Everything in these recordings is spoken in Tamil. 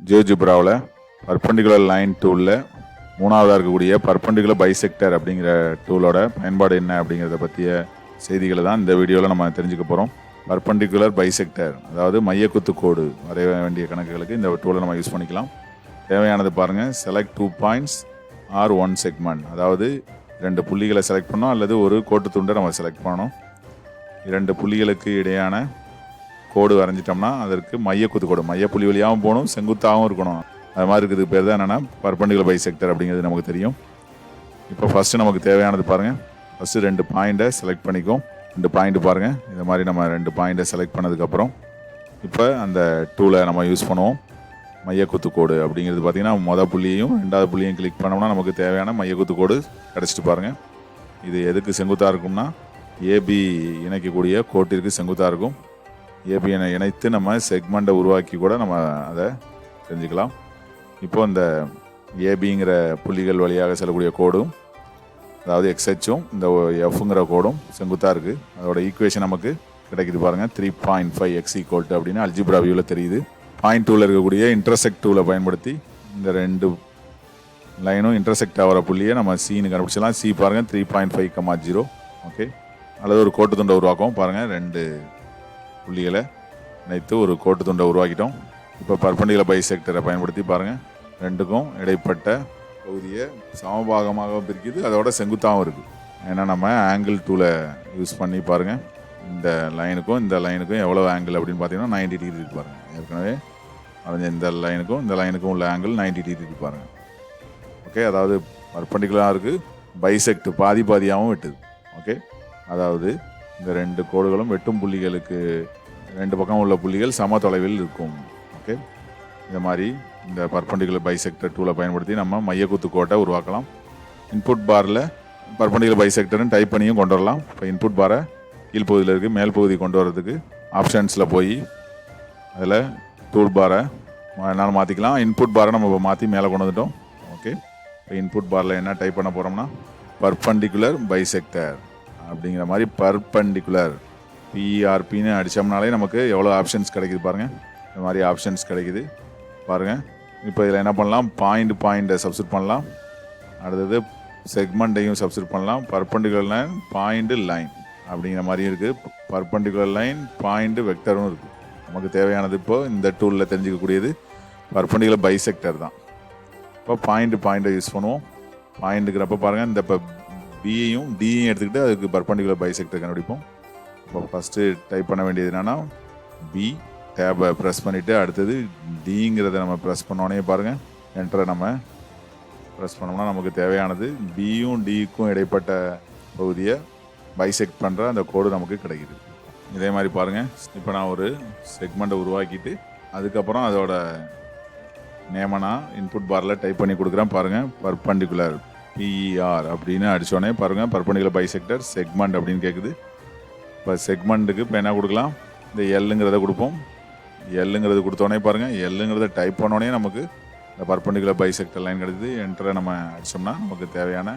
ஜியோஜிப்ராவில் பர்பண்டிகுலர் லைன் டூலில் மூணாவதாக இருக்கக்கூடிய பர்பண்டிகுலர் பைசெக்டர் அப்படிங்கிற டூலோட பயன்பாடு என்ன அப்படிங்கிறத பற்றிய செய்திகளை தான் இந்த வீடியோவில் நம்ம தெரிஞ்சுக்க போகிறோம். பர்பண்டிகுலர் பைசெக்டர் அதாவது மையக்குத்து கோடு வரைய வேண்டிய கணக்குகளுக்கு இந்த டூலை நம்ம யூஸ் பண்ணிக்கலாம். தேவையானது பாருங்கள், செலக்ட் 2 பாயிண்ட்ஸ் ஆர் 1 செக்மெண்ட், அதாவது 2 புள்ளிகளை செலக்ட் பண்ணோம் அல்லது ஒரு கோட்டு துண்டை நம்ம செலக்ட் பண்ணணும். 2 புள்ளிகளுக்கு இடையான கோடு வரைஞ்சிட்டோம்னா அதற்கு மையக்குத்து கோடு, மையப்புள்ளி வழியாகவும் போகணும், செங்குத்தாகவும் இருக்கணும். அது மாதிரி இருக்கிறதுக்கு பேர் தான் என்னென்னா பர்பண்டிகுலர் பைசெக்டர் அப்படிங்கிறது நமக்கு தெரியும். இப்போ ஃபஸ்ட்டு நமக்கு தேவையானது பாருங்கள், ஃபஸ்ட்டு 2 பாயிண்ட்டை செலக்ட் பண்ணிக்கும். 2 பாயிண்ட் பாருங்கள், இந்த மாதிரி நம்ம 2 பாயிண்ட்டை செலக்ட் பண்ணதுக்கப்புறம் இப்போ அந்த டூலை நம்ம யூஸ் பண்ணுவோம். மையக்குத்து கோடு அப்படிங்கிறது பார்த்திங்கன்னா மொதல் புள்ளியையும் 2வது புள்ளியையும் கிளிக் பண்ணோம்னா நமக்கு தேவையான மையக்குத்து கோடு கிடச்சிட்டு பாருங்கள். இது எதுக்கு செங்குத்தாக இருக்கும்னா ஏபி இணைக்கக்கூடிய கோட்டிற்கு செங்குத்தாக இருக்கும். ஏபி இணைத்து நம்ம செக்மெண்ட்டை உருவாக்கி கூட நம்ம அதை செஞ்சுக்கலாம். இப்போ இந்த ஏபிங்கிற புள்ளிகள் வழியாக செல்லக்கூடிய கோடும், அதாவது எக்ஸ்ஹெச்சும் இந்த எஃப்ங்கிற கோடும் செங்குத்தாக இருக்குது. அதோட ஈக்குவேஷன் நமக்கு கிடைக்குது பாருங்கள், 3.5 x = அப்படின்னு அல்ஜிப்ரா வியூவில் தெரியுது. பாயிண்ட் டூவில் இருக்கக்கூடிய இன்டர்செக்ட் டூலை பயன்படுத்தி இந்த 2 லைனும் இன்டர்செக்ட் ஆகிற புள்ளியை நம்ம சீனு கண்டுபிடிச்சலாம். சி பாருங்கள் 3.5,0. ஓகே, அல்லது ஒரு கோட்டு துண்டை உருவாக்கும். பாருங்கள் 2 புள்ளிகளை இணைத்து ஒரு கோட்டு துண்டை உருவாக்கிட்டோம். இப்போ பர்பண்டிகுலர் பைசெக்டரை பயன்படுத்தி பாருங்கள், 2க்கும் இடைப்பட்ட பகுதியை சமபாகமாக பிரிக்குது, அதோட செங்குத்தாகவும் இருக்குது. ஏன்னா நம்ம ஆங்கிள் டூலை யூஸ் பண்ணி பாருங்கள், இந்த லைனுக்கும் இந்த லைனுக்கும் எவ்வளோ ஆங்கிள் அப்படின்னு பார்த்தீங்கன்னா 90 டிகிரி இருக்கு பாருங்கள். ஏற்கனவே வரைஞ்ச இந்த லைனுக்கும் உள்ள ஆங்கிள் 90 டிகிரி இருக்கு பாருங்கள். ஓகே, அதாவது பர்பண்டிகுலராக இருக்குது, பைசெக்ட் பாதியாகவும் வெட்டுது. ஓகே, அதாவது இந்த 2 கோடுகளும் வெட்டும் புள்ளிகளுக்கு 2 பக்கம் உள்ள புள்ளிகள் சம தொலைவில் இருக்கும். ஓகே, இந்த மாதிரி இந்த பர்பண்டிகுலர் பைசெக்டர் டூலை பயன்படுத்தி நம்ம மையக்குத்து கோட்டை உருவாக்கலாம். இன்புட் பாரில் பர்பண்டிகுலர் பைசெக்டர்னு டைப் பண்ணியும் கொண்டு வரலாம். இப்போ இன்புட் பாரை கீழ்ப்பகுதியில் இருக்குது, மேல் பகுதி கொண்டு வரதுக்கு ஆப்ஷன்ஸில் போய் அதில் டூல் பாரை என்னால் மாற்றிக்கலாம். இன்புட் பாரை நம்ம இப்போ மாற்றி மேலே கொண்டு வந்துட்டோம். ஓகே, இப்போ இன்புட் பாரில் என்ன டைப் பண்ண போகிறோம்னா பர்பண்டிகுலர் பைசெக்டர் அப்படிங்கிற மாதிரி பர்பண்டிகுலர் பிஆர்பின்னு அடித்தோம்னாலே நமக்கு எவ்வளோ ஆப்ஷன்ஸ் கிடைக்குது பாருங்கள். இந்த மாதிரி ஆப்ஷன்ஸ் கிடைக்குது பாருங்கள். இப்போ இதில் என்ன பண்ணலாம், பாயிண்ட்டை சப்ஸ்டியூட் பண்ணலாம். அடுத்தது செக்மெண்ட்டையும் சப்ஸ்டியூட் பண்ணலாம். பர்பண்டிகுலர் லைன் பாயிண்ட் லைன் அப்படிங்கிற மாதிரியும் இருக்குது. பர்பண்டிகுலர் லைன் பாயிண்ட் வெக்டரும் இருக்குது. நமக்கு தேவையானது இப்போது இந்த டூலில் தெரிஞ்சிக்கக்கூடியது பர்பண்டிகுலர் பைசெக்டர் தான். இப்போ பாயிண்ட்டை யூஸ் பண்ணுவோம். பாயிண்ட்டுக்கிறப்ப பாருங்கள், இந்த இப்போ பியையும் டியையும் எடுத்துக்கிட்டு அதுக்கு பர்பண்டிகுலர் பைசெக்டர் கண்டுபிடிப்போம். இப்போ ஃபஸ்ட்டு டைப் பண்ண வேண்டியது என்னென்னா பி, டேபை ப்ரெஸ் பண்ணிவிட்டு அடுத்தது டிங்கிறத நம்ம ப்ரெஸ் பண்ணோன்னே பாருங்கள், என்டரை நம்ம ப்ரெஸ் பண்ணோம்னா நமக்கு தேவையானது பியும் டிக்கும் இடைப்பட்ட பகுதியை பைசெக்ட் பண்ணுற அந்த கோடு நமக்கு கிடைக்குது. இதே மாதிரி பாருங்கள், இப்போ நான் ஒரு செக்மெண்ட்டை உருவாக்கிட்டு அதுக்கப்புறம் அதோட நேமை நான் இன்புட் பாரில் டைப் பண்ணி கொடுக்குறேன். பாருங்கள், பர்பண்டிகுலர் பிஇஆர் அப்படின்னு அடித்தோடனே பாருங்கள் பர்பண்டிகுலர் பைசெக்டர் செக்மெண்ட் அப்படின்னு கேட்குது. இப்போ செக்மெண்ட்டுக்கு இப்போ என்ன கொடுக்கலாம், இந்த எல்லுங்கிறத கொடுப்போம். எல்லுங்கிறது கொடுத்தோடனே பாருங்கள், எல்லுங்கிறத டைப் பண்ணோடனே நமக்கு இந்த பர்பண்டிகுலர் பைசெக்டர் லைன் கிடைக்குது. என்டரை நம்ம அடித்தோம்னா நமக்கு தேவையான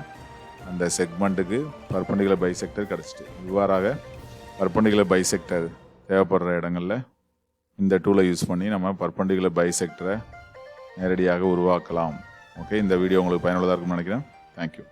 அந்த செக்மெண்ட்டுக்கு பர்பண்டிகுலர் பைசெக்டர் கிடச்சிட்டு. இவ்வாறாக பர்பண்டிகுலர் பைசெக்டர் தேவைப்படுற இடங்களில் இந்த டூலை யூஸ் பண்ணி நம்ம பர்பண்டிகுலர் பைசெக்டரை நேரடியாக உருவாக்கலாம். ஓகே, இந்த வீடியோ உங்களுக்கு பயனுள்ளதாக இருக்கும்னு நினைக்கிறேன். தேங்க்யூ.